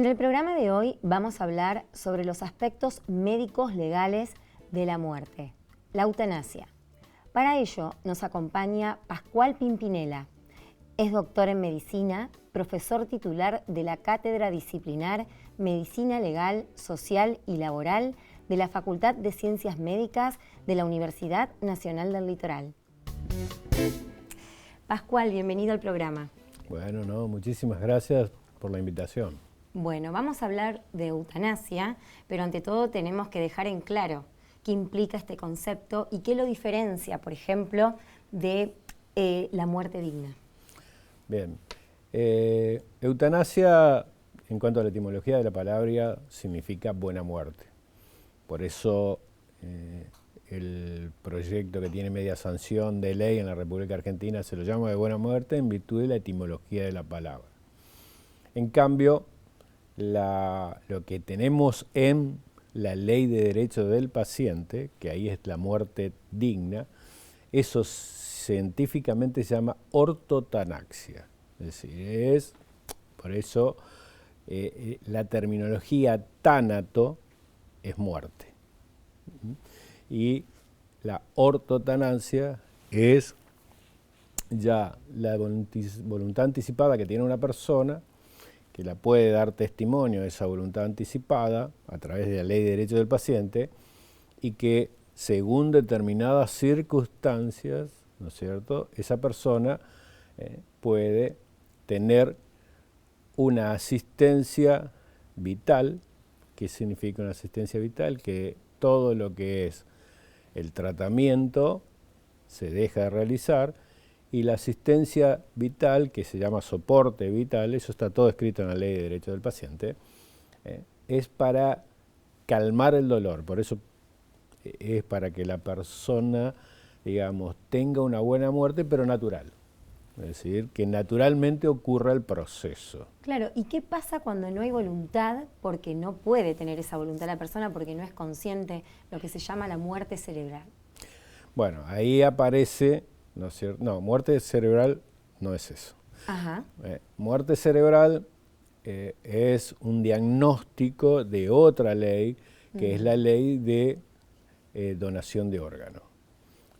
En el programa de hoy vamos a hablar sobre los aspectos médicos legales de la muerte, la eutanasia. Para ello nos acompaña Pascual Pimpinela. Es doctor en medicina, profesor titular de la Cátedra Disciplinar Medicina Legal, Social y Laboral de la Facultad de Ciencias Médicas de la Universidad Nacional del Litoral. Pascual, bienvenido al programa. Bueno, muchísimas gracias por la invitación. Bueno, vamos a hablar de eutanasia, pero ante todo tenemos que dejar en claro qué implica este concepto y qué lo diferencia, por ejemplo, de la muerte digna. Bien, eutanasia, en cuanto a la etimología de la palabra, significa buena muerte. Por eso el proyecto que tiene media sanción de ley en la República Argentina se lo llama de buena muerte en virtud de la etimología de la palabra. En cambio, lo que tenemos en la ley de derecho del paciente, que ahí es la muerte digna, eso científicamente se llama ortotanaxia. Es decir, por eso la terminología tánato es muerte. Y la ortotanasia es ya la voluntad anticipada que tiene una persona, que la puede dar testimonio de esa voluntad anticipada a través de la ley de derecho del paciente y que según determinadas circunstancias, ¿no es cierto?, esa persona puede tener una asistencia vital. ¿Qué significa una asistencia vital? Que todo lo que es el tratamiento se deja de realizar y la asistencia vital, que se llama soporte vital, eso está todo escrito en la ley de derecho del paciente, es para calmar el dolor. Por eso es para que la persona, digamos, tenga una buena muerte, pero natural. Es decir, que naturalmente ocurra el proceso. Claro, ¿y qué pasa cuando no hay voluntad? Porque no puede tener esa voluntad la persona porque no es consciente, lo que se llama la muerte cerebral. Bueno, ahí aparece, ¿no es cierto? No, muerte cerebral no es eso. Ajá. Muerte cerebral es un diagnóstico de otra ley, que es la ley de donación de órganos,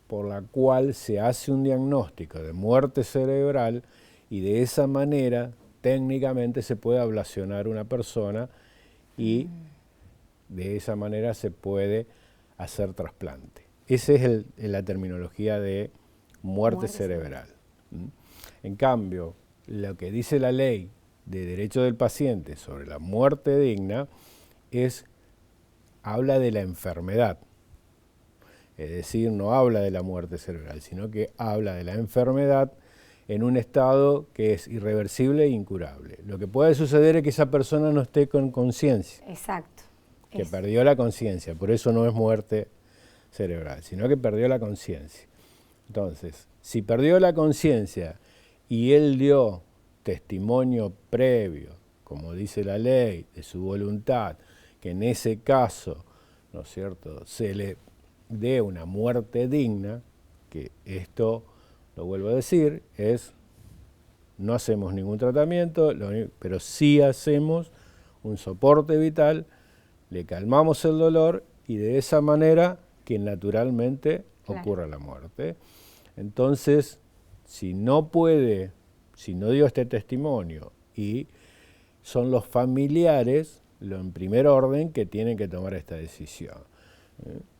por la cual se hace un diagnóstico de muerte cerebral y de esa manera técnicamente se puede ablacionar una persona y de esa manera se puede hacer trasplante. Esa es la terminología de muerte cerebral. En cambio, lo que dice la ley de derecho del paciente sobre la muerte digna habla de la enfermedad. Es decir, no habla de la muerte cerebral, sino que habla de la enfermedad en un estado que es irreversible e incurable. Lo que puede suceder es que esa persona no esté con conciencia. Exacto. Que perdió la conciencia, por eso no es muerte cerebral, sino que perdió la conciencia. Entonces, si perdió la conciencia y él dio testimonio previo, como dice la ley, de su voluntad, que en ese caso, ¿no es cierto?, se le dé una muerte digna, que esto, lo vuelvo a decir, no hacemos ningún tratamiento, pero sí hacemos un soporte vital, le calmamos el dolor y de esa manera que naturalmente ocurra la muerte. Entonces, si no dio este testimonio y son los familiares, en primer orden, que tienen que tomar esta decisión.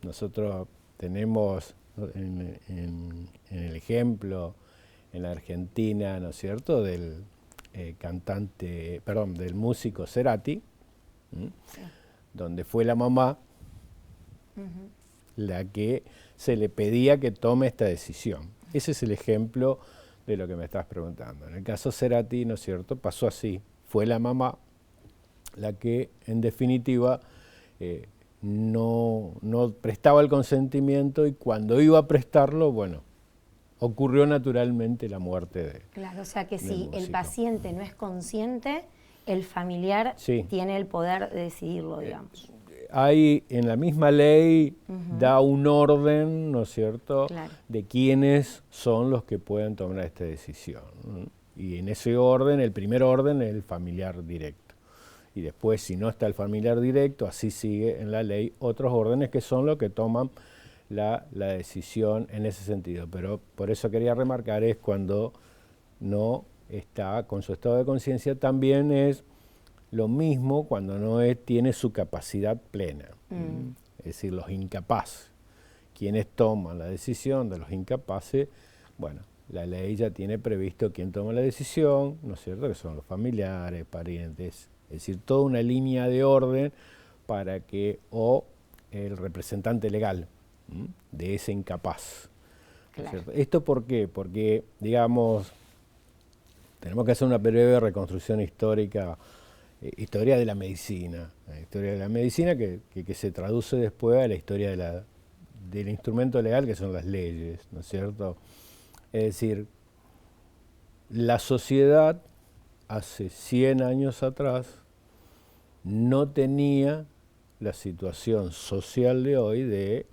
Nosotros tenemos en el ejemplo en la Argentina, ¿no es cierto?, del del músico Cerati, sí, donde fue la mamá la que se le pedía que tome esta decisión. Ese es el ejemplo de lo que me estás preguntando. En el caso Cerati, ¿no es cierto?, pasó así. Fue la mamá la que, en definitiva, no prestaba el consentimiento y cuando iba a prestarlo, bueno, ocurrió naturalmente la muerte de Claro, o sea que si músico. El paciente no es consciente, el familiar tiene el poder de decidirlo, digamos. Hay en la misma ley, da un orden, ¿no es cierto?, de quiénes son los que pueden tomar esta decisión. Y en ese orden, el primer orden es el familiar directo. y después si no está el familiar directo, así sigue en la ley otros órdenes que son los que toman la decisión en ese sentido. Pero por eso quería remarcar es cuando no está con su estado de conciencia, también es lo mismo cuando no tiene su capacidad plena, es decir, los incapaces. Quienes toman la decisión de los incapaces, bueno, la ley ya tiene previsto quién toma la decisión, ¿no es cierto?, que son los familiares, parientes, es decir, toda una línea de orden para que, o el representante legal de ese incapaz. Claro. ¿Esto por qué? Porque, digamos, tenemos que hacer una breve reconstrucción histórica, historia de la medicina, historia de la medicina que se traduce después a la historia del instrumento legal que son las leyes, ¿no es cierto? Es decir, la sociedad hace 100 años atrás no tenía la situación social de hoy de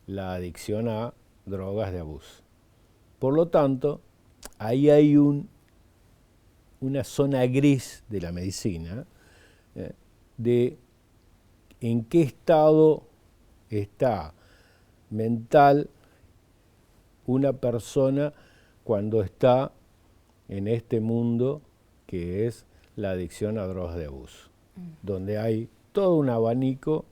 la adicción a drogas de abuso. Por lo tanto, ahí hay una zona gris de la medicina, de en qué estado está mental una persona cuando está en este mundo que es la adicción a drogas de abuso, donde hay todo un abanico,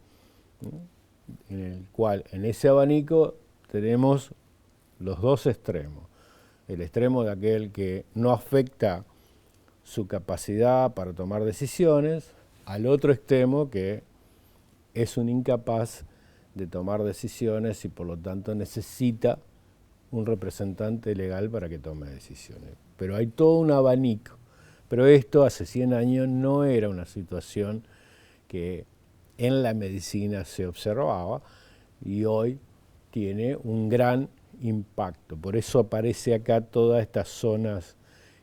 en el cual en ese abanico tenemos los dos extremos. El extremo de aquel que no afecta su capacidad para tomar decisiones, al otro extremo que es un incapaz de tomar decisiones y por lo tanto necesita un representante legal para que tome decisiones. Pero hay todo un abanico. Pero esto hace 100 años no era una situación que en la medicina se observaba y hoy tiene un gran impacto. Por eso aparece acá todas estas zonas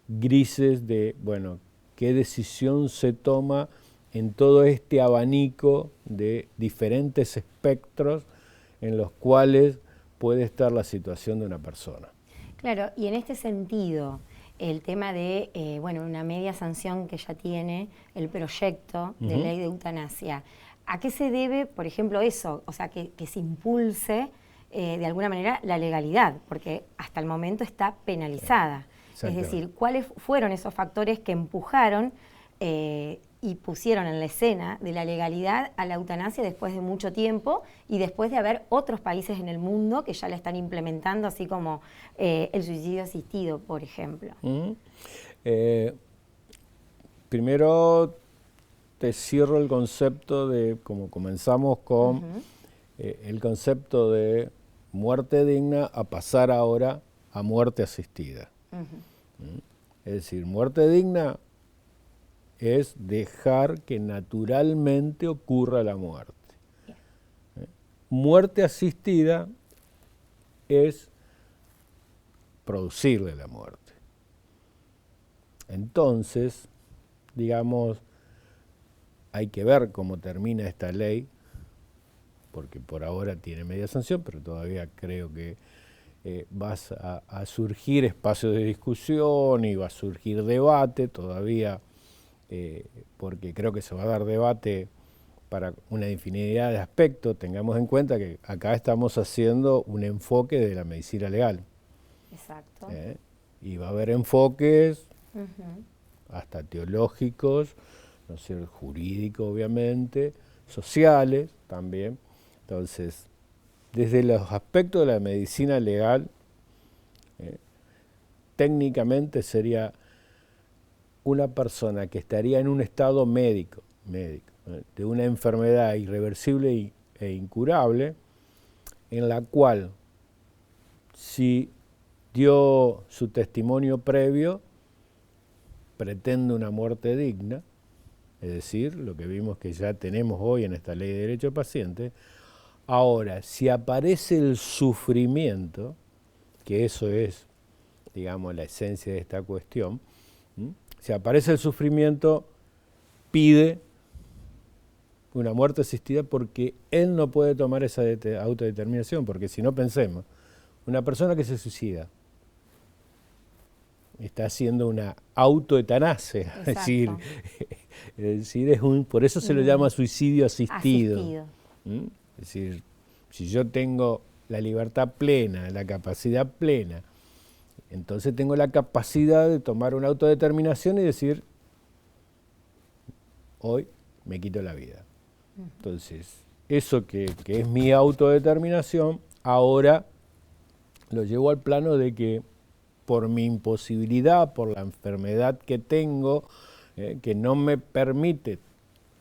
grises de, bueno, qué decisión se toma en todo este abanico de diferentes espectros en los cuales puede estar la situación de una persona. Claro, y en este sentido, el tema de una media sanción que ya tiene el proyecto de ley de eutanasia, ¿a qué se debe, por ejemplo, eso? O sea, que se impulse de alguna manera la legalidad, porque hasta el momento está penalizada. Es decir, ¿cuáles fueron esos factores que empujaron y pusieron en la escena de la legalidad a la eutanasia después de mucho tiempo y después de haber otros países en el mundo que ya la están implementando, así como el suicidio asistido, por ejemplo? Primero te cierro el concepto de, como comenzamos con el concepto de muerte digna, a pasar ahora a muerte asistida. Es decir, muerte digna es dejar que naturalmente ocurra la muerte. Muerte asistida es producirle la muerte. Entonces, digamos, hay que ver cómo termina esta ley, porque por ahora tiene media sanción, pero todavía creo que va a surgir espacios de discusión y va a surgir debate todavía, porque creo que se va a dar debate para una infinidad de aspectos. Tengamos en cuenta que acá estamos haciendo un enfoque de la medicina legal. Exacto. Y va a haber enfoques hasta teológicos, no sé, jurídicos obviamente, sociales también. Entonces, desde los aspectos de la medicina legal, técnicamente sería una persona que estaría en un estado médico, de una enfermedad irreversible e incurable, en la cual, si dio su testimonio previo, pretende una muerte digna, es decir, lo que vimos que ya tenemos hoy en esta ley de derecho del paciente. Ahora, si aparece el sufrimiento, que eso es, digamos, la esencia de esta cuestión, si aparece el sufrimiento, pide una muerte asistida porque él no puede tomar esa autodeterminación, porque si no, pensemos, una persona que se suicida está haciendo una autoetanasia, es decir, Es decir, por eso se lo llama suicidio asistido. ¿Mm? Es decir, si yo tengo la libertad plena, la capacidad plena, entonces tengo la capacidad de tomar una autodeterminación y decir, hoy me quito la vida. Entonces, eso que es mi autodeterminación, ahora lo llevo al plano de que por mi imposibilidad, por la enfermedad que tengo, que no me permite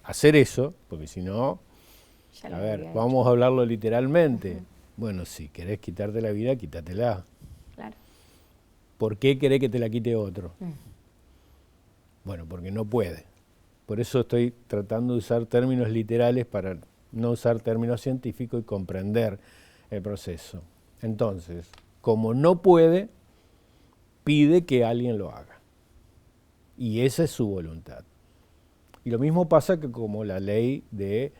hacer eso, porque si no, a ver, vamos a hablarlo literalmente. Bueno, si querés quitarte la vida, quítatela. Claro. ¿Por qué querés que te la quite otro? Bueno, porque no puede. Por eso estoy tratando de usar términos literales para no usar términos científicos y comprender el proceso. Entonces, como no puede, pide que alguien lo haga. Y esa es su voluntad. Y lo mismo pasa que como la ley de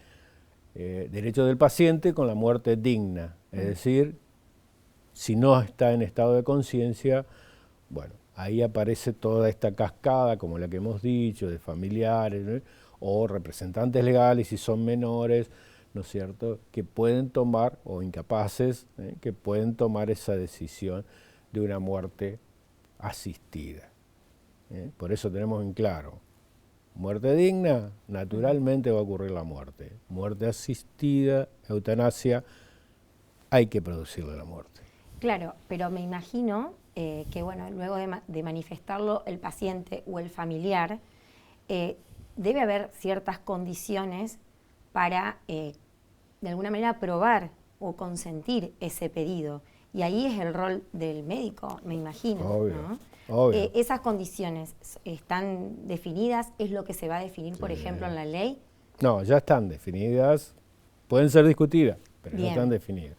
derechos del paciente con la muerte digna. Es decir, si no está en estado de conciencia, bueno, ahí aparece toda esta cascada, como la que hemos dicho, de familiares, ¿no? O representantes legales si son menores, ¿no es cierto?, que pueden tomar, o incapaces, que pueden tomar esa decisión de una muerte asistida. Por eso tenemos en claro, muerte digna, naturalmente va a ocurrir la muerte. Muerte asistida, eutanasia, hay que producirle la muerte. Claro, pero me imagino que bueno, luego de manifestarlo el paciente o el familiar, debe haber ciertas condiciones para, de alguna manera, aprobar o consentir ese pedido. Y ahí es el rol del médico, me imagino. Obvio, ¿no? obvio. ¿Esas condiciones están definidas? ¿Es lo que se va a definir, por ejemplo, en la ley? No, ya están definidas. Pueden ser discutidas, pero Bien. ya están definidas.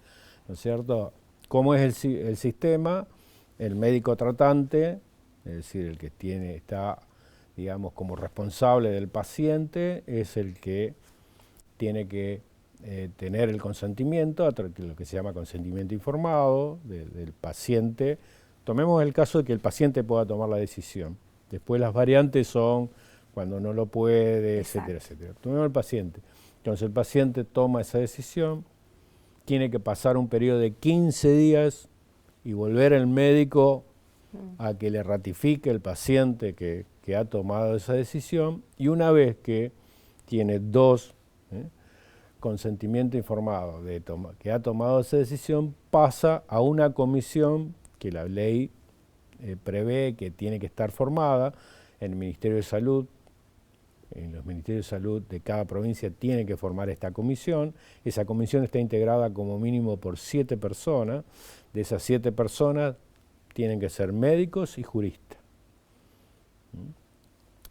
¿No es cierto? ¿Cómo es el sistema? El médico tratante, es decir, el que está, digamos, como responsable del paciente, es el que tiene que tener el consentimiento, lo que se llama consentimiento informado del paciente. Tomemos el caso de que el paciente pueda tomar la decisión. Después las variantes son cuando no lo puede, etcétera, etcétera. Tomemos el paciente. Entonces el paciente toma esa decisión, tiene que pasar un periodo de 15 días y volver el médico a que le ratifique el paciente que ha tomado esa decisión, y una vez que tiene dos consentimiento informado que ha tomado esa decisión, pasa a una comisión que la ley prevé que tiene que estar formada en el Ministerio de Salud. En los ministerios de salud de cada provincia tienen que formar esta comisión. Esa comisión está integrada como mínimo por 7 personas. De esas 7 personas tienen que ser médicos y juristas.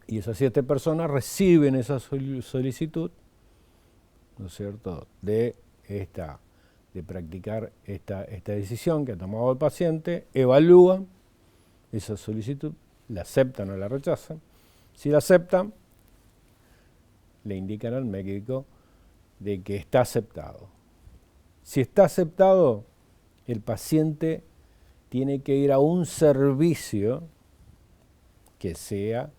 Y esas 7 personas reciben esa solicitud, ¿no es cierto?, de practicar esta decisión que ha tomado el paciente, evalúan esa solicitud, la aceptan o la rechazan. Si la aceptan, le indican al médico de que está aceptado. Si está aceptado, el paciente tiene que ir a un servicio que sea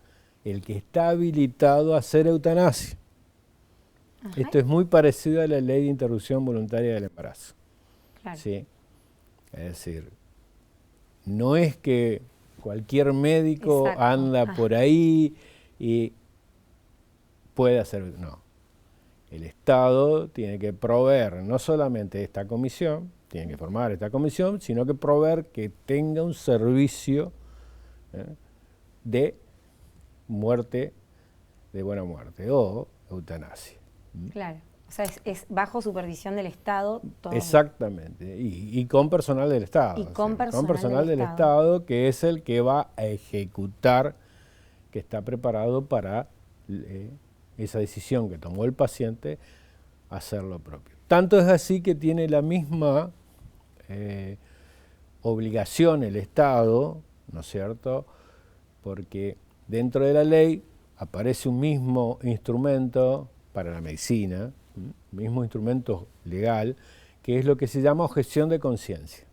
el que está habilitado a hacer eutanasia. Ajá. Esto es muy parecido a la ley de interrupción voluntaria del embarazo. Claro. ¿Sí? Es decir, no es que cualquier médico anda por ahí y puede hacer, no. El Estado tiene que proveer no solamente esta comisión, tiene que formar esta comisión, sino que proveer que tenga un servicio de muerte, de buena muerte o eutanasia. Claro, o sea, es bajo supervisión del Estado. Todo. Exactamente, y con personal del Estado. Y con personal del Estado, que es el que va a ejecutar, que está preparado para esa decisión que tomó el paciente, hacer lo propio. Tanto es así que tiene la misma obligación el Estado, ¿no es cierto?, porque dentro de la ley aparece un mismo instrumento para la medicina, mismo instrumento legal, que es lo que se llama objeción de conciencia.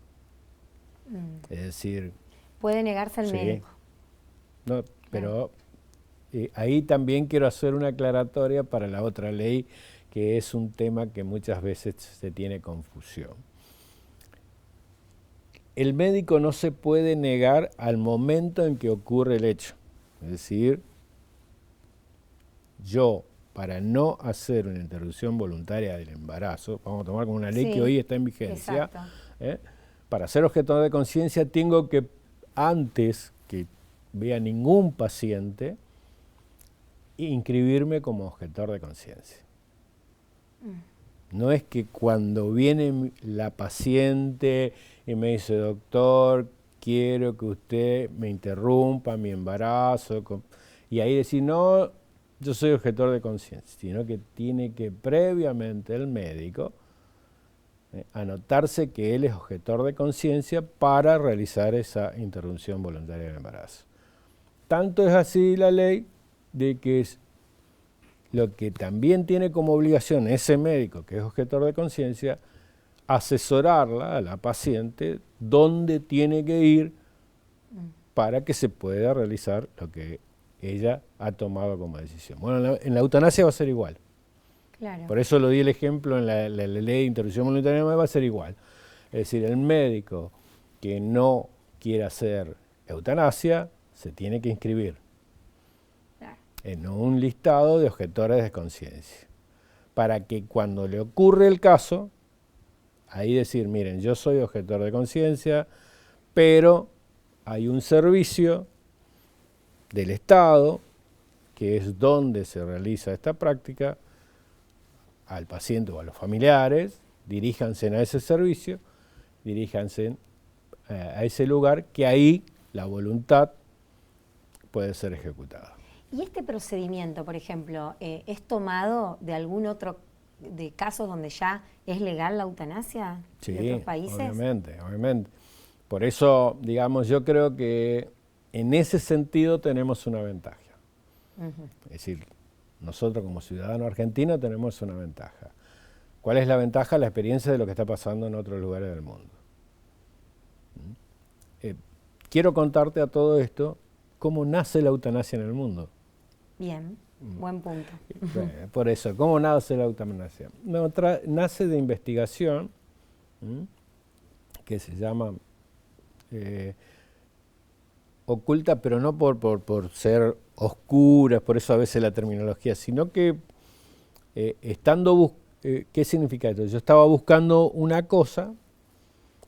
Es decir... Puede negarse el médico. No, pero ahí también quiero hacer una aclaratoria para la otra ley, que es un tema que muchas veces se tiene confusión. El médico no se puede negar al momento en que ocurre el hecho. Es decir, yo, para no hacer una interrupción voluntaria del embarazo, vamos a tomar como una ley que hoy está en vigencia, para ser objetor de conciencia tengo que, antes que vea ningún paciente, inscribirme como objetor de conciencia. No es que cuando viene la paciente y me dice, doctor, quiero que usted me interrumpa mi embarazo, y ahí decir, no, yo soy objetor de conciencia, sino que tiene que previamente el médico anotarse que él es objetor de conciencia para realizar esa interrupción voluntaria del embarazo. Tanto es así la ley de que es lo que también tiene como obligación ese médico que es objetor de conciencia, asesorarla a la paciente dónde tiene que ir para que se pueda realizar lo que ella ha tomado como decisión. Bueno, en la eutanasia va a ser igual. Claro. Por eso lo di el ejemplo en la ley de interrupción voluntaria va a ser igual. Es decir, el médico que no quiera hacer eutanasia se tiene que inscribir en un listado de objetores de conciencia, para que cuando le ocurre el caso, ahí decir, miren, yo soy objetor de conciencia, pero hay un servicio del Estado, que es donde se realiza esta práctica, al paciente o a los familiares, diríjanse a ese servicio, diríjanse a ese lugar, que ahí la voluntad puede ser ejecutada. ¿Y este procedimiento, por ejemplo, es tomado de algún otro, de casos donde ya es legal la eutanasia de otros países? Obviamente, obviamente. Por eso, digamos, yo creo que en ese sentido tenemos una ventaja. Es decir, nosotros como ciudadanos argentinos tenemos una ventaja. ¿Cuál es la ventaja? La experiencia de lo que está pasando en otros lugares del mundo. Quiero contarte a todo esto cómo nace la eutanasia en el mundo. Bien, buen punto. Por eso, ¿cómo nace la eutanasia? Nace de investigación que se llama oculta, pero no por ser oscuras, por eso a veces la terminología, sino que ¿qué significa esto? Yo estaba buscando una cosa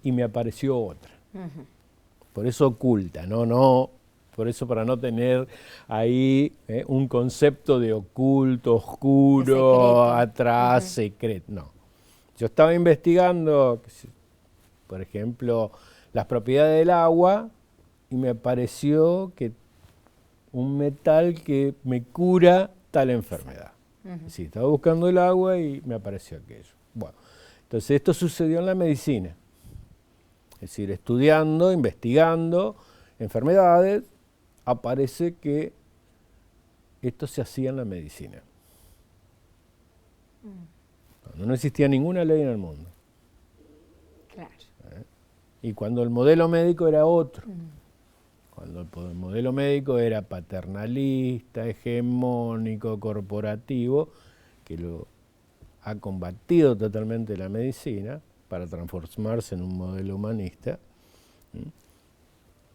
y me apareció otra. Por eso oculta, por eso para no tener ahí un concepto de oculto, oscuro, atrás, secreto. No. Yo estaba investigando, por ejemplo, las propiedades del agua y me apareció que un metal que me cura tal enfermedad. Sí, estaba buscando el agua y me apareció aquello. Bueno, entonces esto sucedió en la medicina. Es decir, estudiando, investigando enfermedades, aparece que esto se hacía en la medicina. Cuando no existía ninguna ley en el mundo. Claro. Y cuando el modelo médico era otro. Cuando el modelo médico era paternalista, hegemónico, corporativo, que lo ha combatido totalmente la medicina para transformarse en un modelo humanista.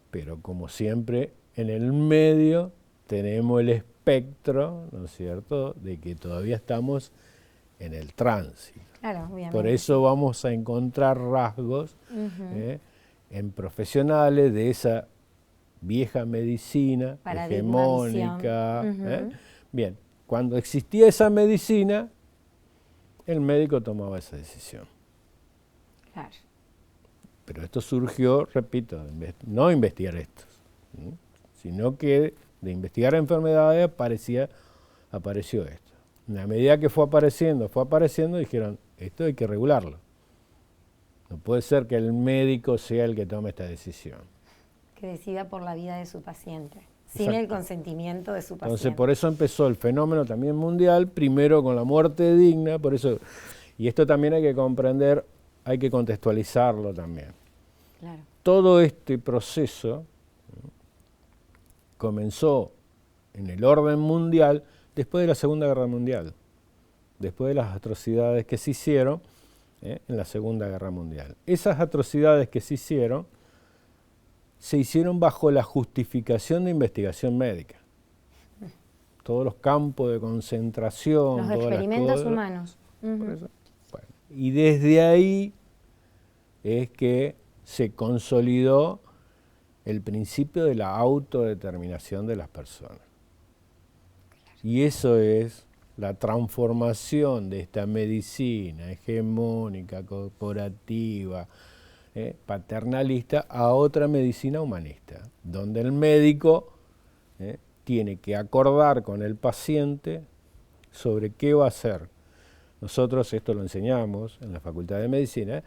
Pero como siempre, en el medio tenemos el espectro, ¿no es cierto?, de que todavía estamos en el tránsito. Claro, obviamente. Por eso vamos a encontrar rasgos en profesionales de esa vieja medicina hegemónica. Bien, cuando existía esa medicina, el médico tomaba esa decisión. Claro. Pero esto surgió, repito, no investigar esto, sino que de investigar enfermedades apareció esto. En la medida que fue apareciendo, dijeron, esto hay que regularlo. No puede ser que el médico sea el que tome esta decisión. Que decida por la vida de su paciente, sin el consentimiento de su paciente. Entonces, por eso empezó el fenómeno también mundial, primero con la muerte digna, por eso, y esto también hay que comprender, hay que contextualizarlo también. Claro. Todo este proceso comenzó en el orden mundial después de la Segunda Guerra Mundial, después de las atrocidades que se hicieron en la Segunda Guerra Mundial. Esas atrocidades que se hicieron bajo la justificación de investigación médica. Todos los campos de concentración, los experimentos humanos. Bueno, y desde ahí es que se consolidó el principio de la autodeterminación de las personas. Y eso es la transformación de esta medicina hegemónica, corporativa, paternalista, a otra medicina humanista, donde el médico tiene que acordar con el paciente sobre qué va a hacer. Nosotros esto lo enseñamos en la Facultad de Medicina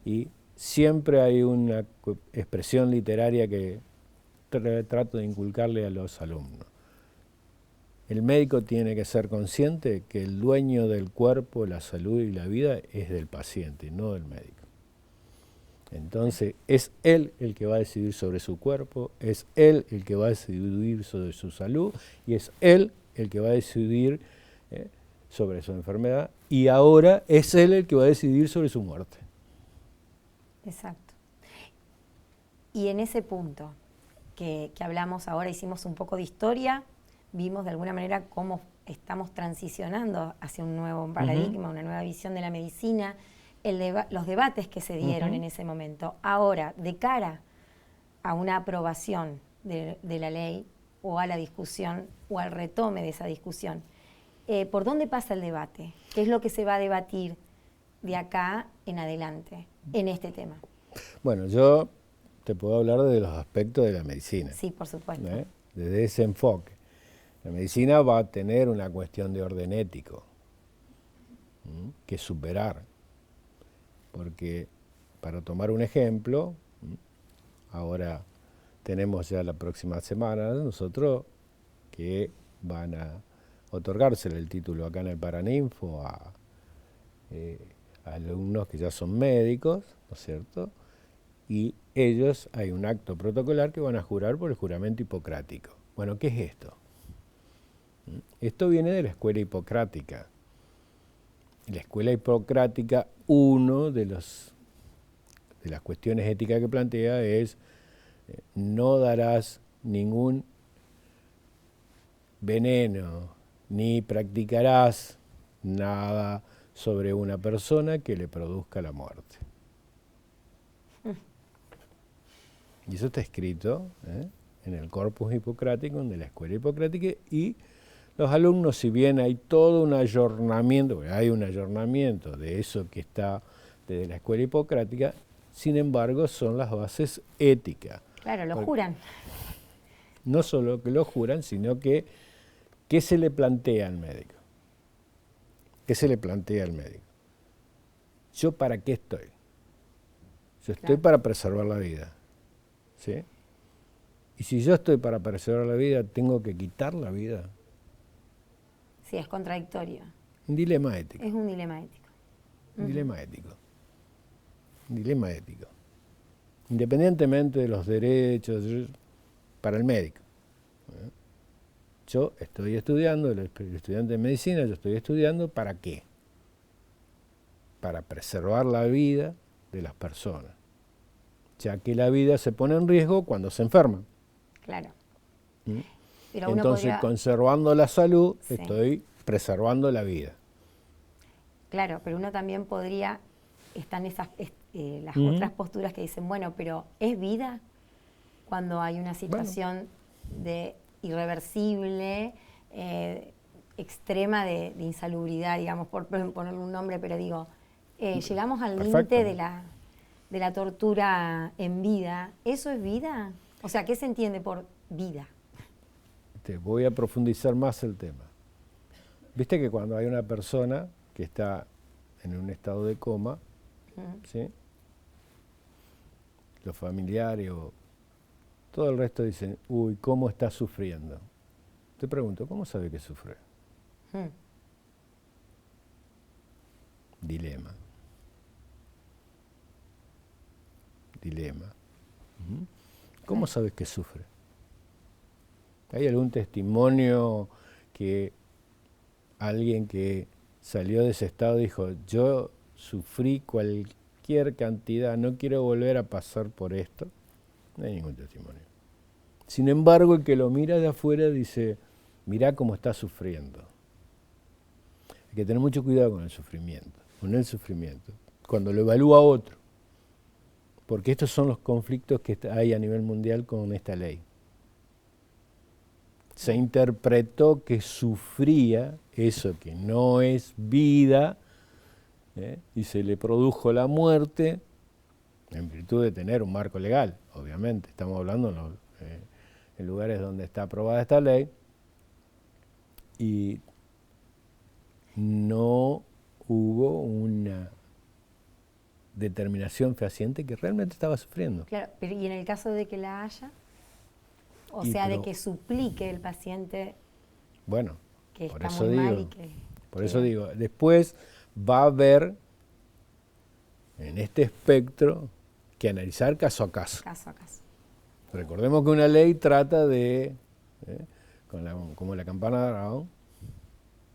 y siempre hay una expresión literaria que trato de inculcarle a los alumnos. El médico tiene que ser consciente que el dueño del cuerpo, la salud y la vida es del paciente, no del médico. Entonces, es él el que va a decidir sobre su cuerpo, es él el que va a decidir sobre su salud y es él el que va a decidir sobre su enfermedad y ahora es él el que va a decidir sobre su muerte. Exacto. Y en ese punto que hablamos ahora, hicimos un poco de historia, vimos de alguna manera cómo estamos transicionando hacia un nuevo paradigma, una nueva visión de la medicina, los debates que se dieron en ese momento. Ahora, de cara a una aprobación de la ley o a la discusión o al retome de esa discusión, ¿por dónde pasa el debate? ¿Qué es lo que se va a debatir de acá en adelante en este tema? Bueno, yo te puedo hablar de los aspectos de la medicina. Sí, por supuesto. Desde ese enfoque. La medicina va a tener una cuestión de orden ético que superar. Porque, para tomar un ejemplo, ahora tenemos ya la próxima semana nosotros que van a otorgársele el título acá en el Paraninfo a alumnos que ya son médicos, ¿no es cierto? Y ellos, hay un acto protocolar que van a jurar por el juramento hipocrático. Bueno, ¿qué es esto? Esto viene de la escuela hipocrática. La escuela hipocrática, uno de las cuestiones éticas que plantea es no darás ningún veneno, ni practicarás nada sobre una persona que le produzca la muerte. Y eso está escrito en el Corpus Hippocraticum de la escuela hipocrática y los alumnos, si bien hay todo un ayornamiento, hay un ayornamiento de eso que está desde la escuela hipocrática, sin embargo son las bases éticas. Claro, lo juran. No solo que lo juran, sino que ¿qué se le plantea al médico? ¿Qué se le plantea al médico? ¿Yo para qué estoy? Yo estoy para preservar la vida. ¿Sí? Y si yo estoy para preservar la vida, ¿tengo que quitar la vida? Sí, es contradictorio. Un dilema ético. Es un dilema ético. Un dilema ético. Un dilema ético. Independientemente de los derechos para el médico. Yo estoy estudiando, el estudiante de medicina, yo estoy estudiando ¿para qué? Para preservar la vida de las personas, ya que la vida se pone en riesgo cuando se enferman. Claro. Pero entonces, conservando la salud, sí, estoy preservando la vida. Claro, pero uno también podría, están esas las otras posturas que dicen, bueno, pero ¿es vida cuando hay una situación de irreversible, extrema de insalubridad, digamos, por ponerle un nombre, pero digo, llegamos al límite de la tortura en vida? ¿Eso es vida? O sea, ¿qué se entiende por vida? Te voy a profundizar más el tema. Viste que cuando hay una persona que está en un estado de coma, ¿sí? Los familiares o todo el resto dicen, uy, ¿cómo está sufriendo? Te pregunto, ¿cómo sabe que sufre? Dilema. Dilema. ¿Cómo sabes que sufre? ¿Hay algún testimonio que alguien que salió de ese estado dijo, yo sufrí cualquier cantidad, no quiero volver a pasar por esto? No hay ningún testimonio. Sin embargo, el que lo mira de afuera dice, mirá cómo está sufriendo. Hay que tener mucho cuidado con el sufrimiento, cuando lo evalúa otro, porque estos son los conflictos que hay a nivel mundial con esta ley. Se interpretó que sufría eso que no es vida, y se le produjo la muerte en virtud de tener un marco legal, obviamente. Estamos hablando en lugares donde está aprobada esta ley, y no hubo una determinación fehaciente que realmente estaba sufriendo. Claro, pero ¿y en el caso de que la haya? O Y sea, pero, de que suplique el paciente bueno, que por está eso muy mal digo, y que... por eso digo, después va a haber en este espectro que analizar caso a caso. Caso a caso. Recordemos que una ley trata de, como la campana de Dragón,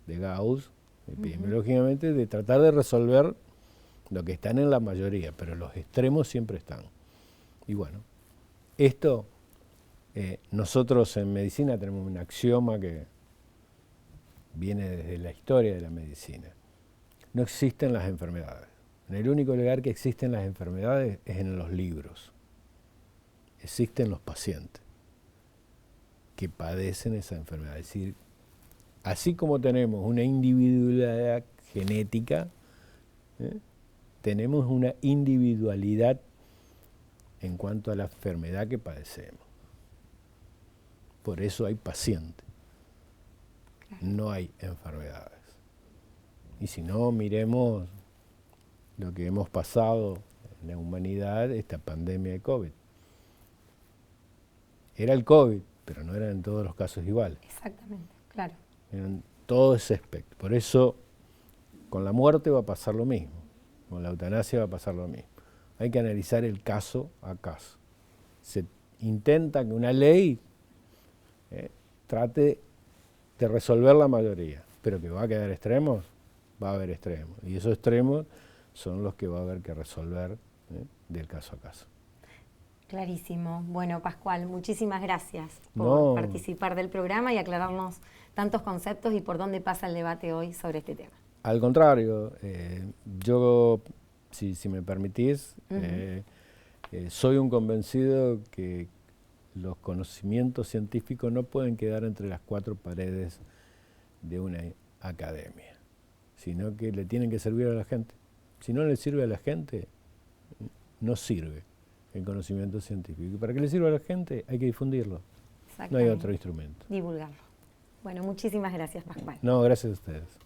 de Gauss, epidemiológicamente, de tratar de resolver lo que están en la mayoría, pero los extremos siempre están. Y bueno, esto, nosotros en medicina tenemos un axioma que viene desde la historia de la medicina. No existen las enfermedades. En el único lugar que existen las enfermedades es en los libros. Existen los pacientes que padecen esa enfermedad. Es decir, así como tenemos una individualidad genética, tenemos una individualidad en cuanto a la enfermedad que padecemos. Por eso hay pacientes, no hay enfermedades. Y si no, miremos lo que hemos pasado en la humanidad, esta pandemia de COVID. Era el COVID, pero no eran en todos los casos iguales. Exactamente, claro. En todo ese aspecto. Por eso, con la muerte va a pasar lo mismo, con la eutanasia va a pasar lo mismo. Hay que analizar el caso a caso. Se intenta que una ley trate de resolver la mayoría, pero que va a quedar extremos, va a haber extremos. Y esos extremos son los que va a haber que resolver del caso a caso. Clarísimo. Bueno, Pascual, muchísimas gracias por participar del programa y aclararnos tantos conceptos y por dónde pasa el debate hoy sobre este tema. Al contrario, yo, si me permitís, soy un convencido que los conocimientos científicos no pueden quedar entre las cuatro paredes de una academia, sino que le tienen que servir a la gente. Si no le sirve a la gente, no sirve el conocimiento científico. Y para que le sirva a la gente hay que difundirlo. No hay otro instrumento. Divulgarlo. Bueno, muchísimas gracias, Pascual. No, gracias a ustedes.